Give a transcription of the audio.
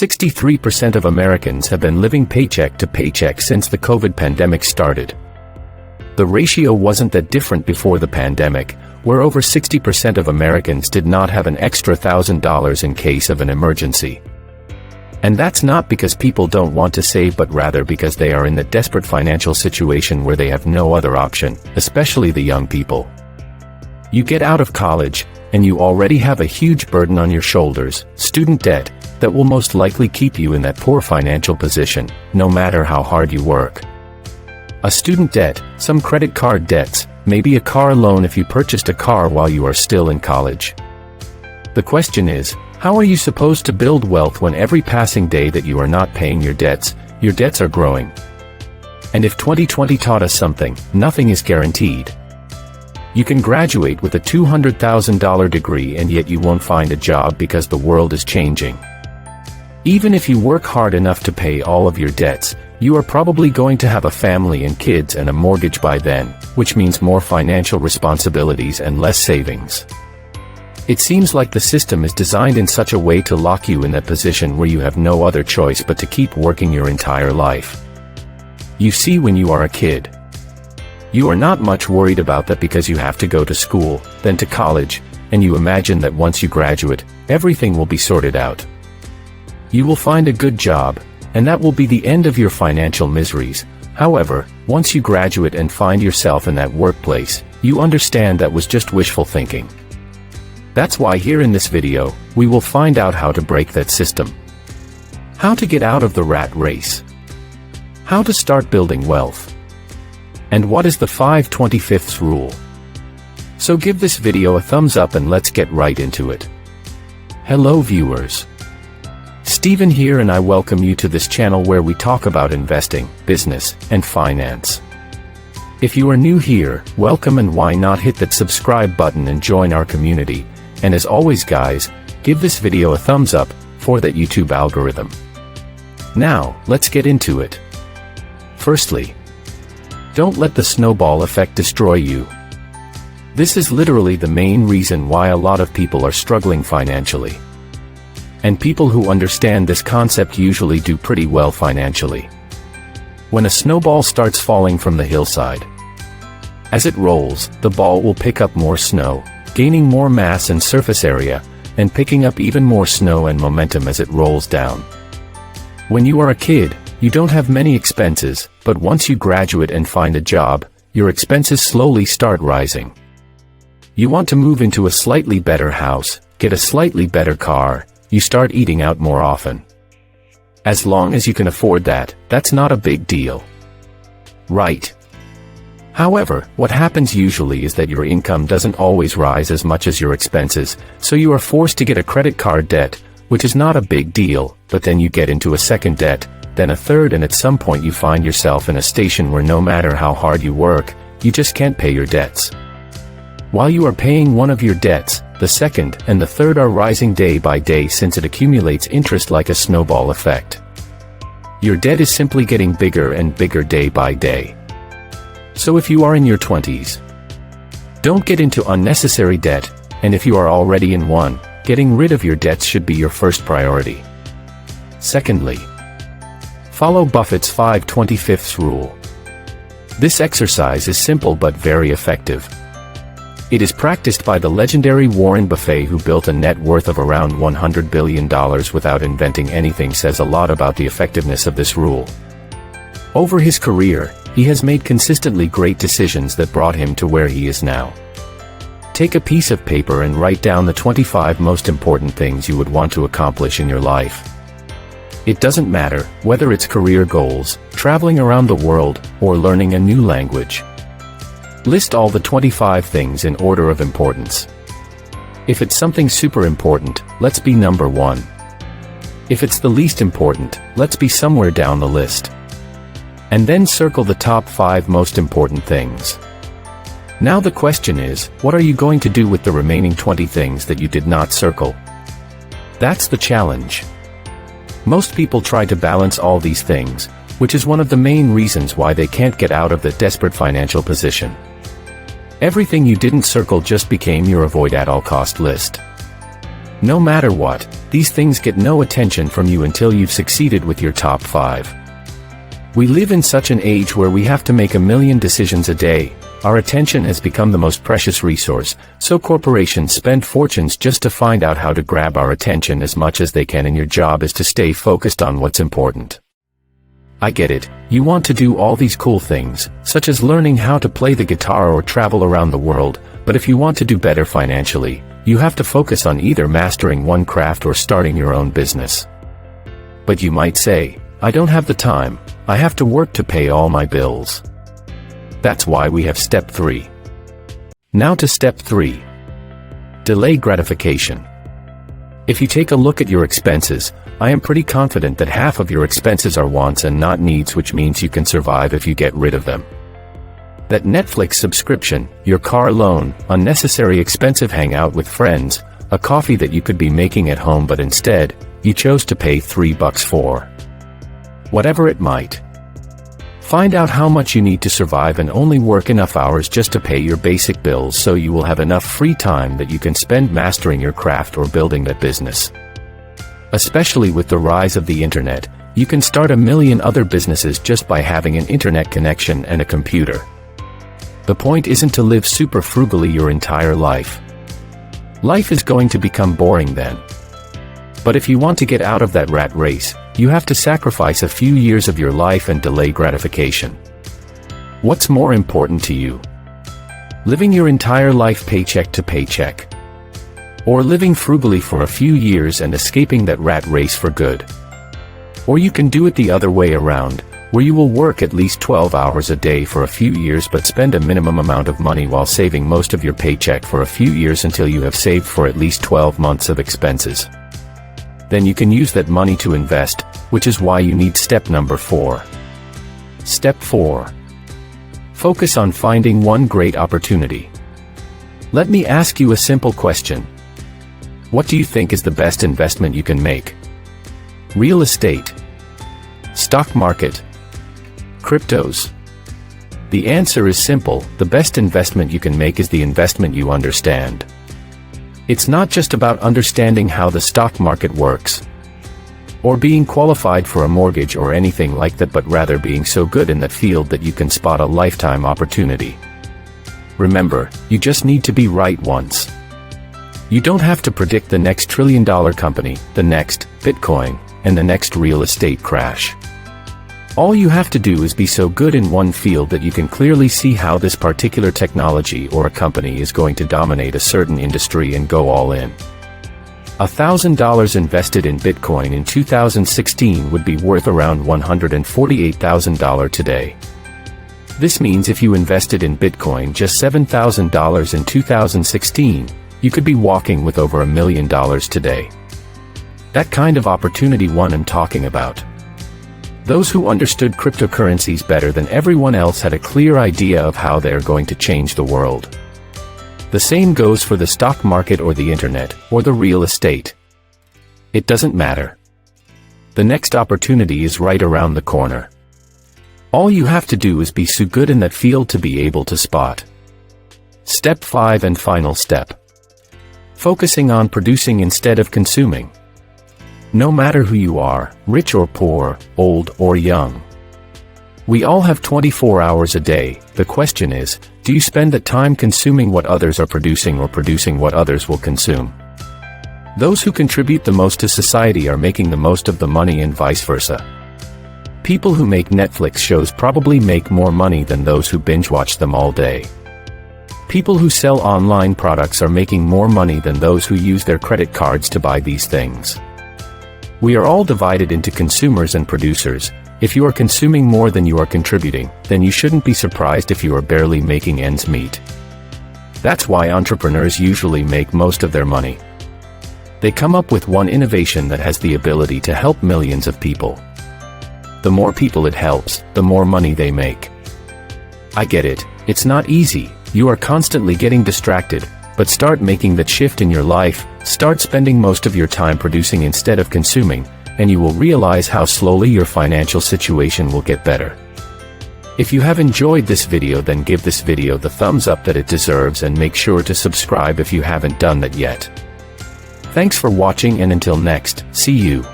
63% of Americans have been living paycheck to paycheck since the COVID pandemic started. The ratio wasn't that different before the pandemic, where over 60% of Americans did not have an extra $1,000 in case of an emergency. And that's not because people don't want to save, but rather because they are in the desperate financial situation where they have no other option, especially the young people. You get out of college, and you already have a huge burden on your shoulders, student debt, that will most likely keep you in that poor financial position, no matter how hard you work. A student debt, some credit card debts, maybe a car loan if you purchased a car while you are still in college. The question is, how are you supposed to build wealth when every passing day that you are not paying your debts are growing? And if 2020 taught us something, nothing is guaranteed. You can graduate with a $200,000 degree and yet you won't find a job because the world is changing. Even if you work hard enough to pay all of your debts, you are probably going to have a family and kids and a mortgage by then, which means more financial responsibilities and less savings. It seems like the system is designed in such a way to lock you in that position where you have no other choice but to keep working your entire life. You see, when you are a kid, you are not much worried about that because you have to go to school, then to college, and you imagine that once you graduate, everything will be sorted out. You will find a good job, and that will be the end of your financial miseries. However, once you graduate and find yourself in that workplace, you understand that was just wishful thinking. That's why here in this video, we will find out how to break that system. How to get out of the rat race. How to start building wealth. And what is the 5/25 rule? So give this video a thumbs up and let's get right into it. Hello viewers. Steven here, and I welcome you to this channel where we talk about investing, business, and finance. If you are new here, welcome, and why not hit that subscribe button and join our community. And as always guys, give this video a thumbs up for that YouTube algorithm. Now, let's get into it. Firstly, don't let the snowball effect destroy you. This is literally the main reason why a lot of people are struggling financially. And people who understand this concept usually do pretty well financially. When a snowball starts falling from the hillside, as it rolls, the ball will pick up more snow, gaining more mass and surface area, and picking up even more snow and momentum as it rolls down. When you are a kid, you don't have many expenses, but once you graduate and find a job, your expenses slowly start rising. You want to move into a slightly better house, get a slightly better car, you start eating out more often. As long as you can afford that, that's not a big deal. Right? However, what happens usually is that your income doesn't always rise as much as your expenses, so you are forced to get a credit card debt, which is not a big deal, but then you get into a second debt, then a third, and at some point you find yourself in a station where no matter how hard you work, you just can't pay your debts. While you are paying one of your debts, the second and the third are rising day by day since it accumulates interest like a snowball effect. Your debt is simply getting bigger and bigger day by day. So if you are in your 20s, don't get into unnecessary debt, and if you are already in one, getting rid of your debts should be your first priority. Secondly, follow Buffett's 5/25 rule. This exercise is simple but very effective. It is practiced by the legendary Warren Buffett, who built a net worth of around $100 billion without inventing anything. Says a lot about the effectiveness of this rule. Over his career, he has made consistently great decisions that brought him to where he is now. Take a piece of paper and write down the 25 most important things you would want to accomplish in your life. It doesn't matter whether it's career goals, traveling around the world, or learning a new language. List all the 25 things in order of importance. If it's something super important, let's be number 1. If it's the least important, let's be somewhere down the list. And then circle the top 5 most important things. Now the question is, what are you going to do with the remaining 20 things that you did not circle? That's the challenge. Most people try to balance all these things, which is one of the main reasons why they can't get out of the desperate financial position. Everything you didn't circle just became your avoid at all cost list. No matter what, these things get no attention from you until you've succeeded with your top 5. We live in such an age where we have to make a million decisions a day. Our attention has become the most precious resource, so corporations spend fortunes just to find out how to grab our attention as much as they can, and your job is to stay focused on what's important. I get it, you want to do all these cool things, such as learning how to play the guitar or travel around the world, but if you want to do better financially, you have to focus on either mastering one craft or starting your own business. But you might say, I don't have the time, I have to work to pay all my bills. That's why we have step 3. Now to step 3. Delay gratification. If you take a look at your expenses, I am pretty confident that half of your expenses are wants and not needs, which means you can survive if you get rid of them. That Netflix subscription, your car loan, unnecessary expensive hangout with friends, a coffee that you could be making at home but instead, you chose to pay $3 for. Whatever it might. Find out how much you need to survive and only work enough hours just to pay your basic bills, so you will have enough free time that you can spend mastering your craft or building that business. Especially with the rise of the internet, you can start a million other businesses just by having an internet connection and a computer. The point isn't to live super frugally your entire life. Life is going to become boring then. But if you want to get out of that rat race, you have to sacrifice a few years of your life and delay gratification. What's more important to you? Living your entire life paycheck to paycheck? Or living frugally for a few years and escaping that rat race for good? Or you can do it the other way around, where you will work at least 12 hours a day for a few years but spend a minimum amount of money while saving most of your paycheck for a few years until you have saved for at least 12 months of expenses. Then you can use that money to invest, which is why you need step number 4. Step 4. Focus on finding one great opportunity. Let me ask you a simple question. What do you think is the best investment you can make? Real estate? Stock market? Cryptos? The answer is simple: the best investment you can make is the investment you understand. It's not just about understanding how the stock market works, or being qualified for a mortgage or anything like that, but rather being so good in that field that you can spot a lifetime opportunity. Remember, you just need to be right once. You don't have to predict the next trillion-dollar company, the next Bitcoin, and the next real estate crash. All you have to do is be so good in one field that you can clearly see how this particular technology or a company is going to dominate a certain industry and go all in. $1,000 invested in Bitcoin in 2016 would be worth around $148,000 today. This means if you invested in Bitcoin just $7,000 in 2016, you could be walking with over $1 million today. That kind of opportunity one I'm talking about. Those who understood cryptocurrencies better than everyone else had a clear idea of how they're going to change the world. The same goes for the stock market or the internet, or the real estate. It doesn't matter. The next opportunity is right around the corner. All you have to do is be so good in that field to be able to spot. Step 5 and final step. Focusing on producing instead of consuming. No matter who you are, rich or poor, old or young. We all have 24 hours a day. The question is, do you spend that time consuming what others are producing or producing what others will consume? Those who contribute the most to society are making the most of the money and vice versa. People who make Netflix shows probably make more money than those who binge watch them all day. People who sell online products are making more money than those who use their credit cards to buy these things. We are all divided into consumers and producers. If you are consuming more than you are contributing, then you shouldn't be surprised if you are barely making ends meet. That's why entrepreneurs usually make most of their money. They come up with one innovation that has the ability to help millions of people. The more people it helps, the more money they make. I get it, it's not easy, you are constantly getting distracted, but start making that shift in your life, start spending most of your time producing instead of consuming, and you will realize how slowly your financial situation will get better. If you have enjoyed this video, then give this video the thumbs up that it deserves and make sure to subscribe if you haven't done that yet. Thanks for watching, and until next, see you.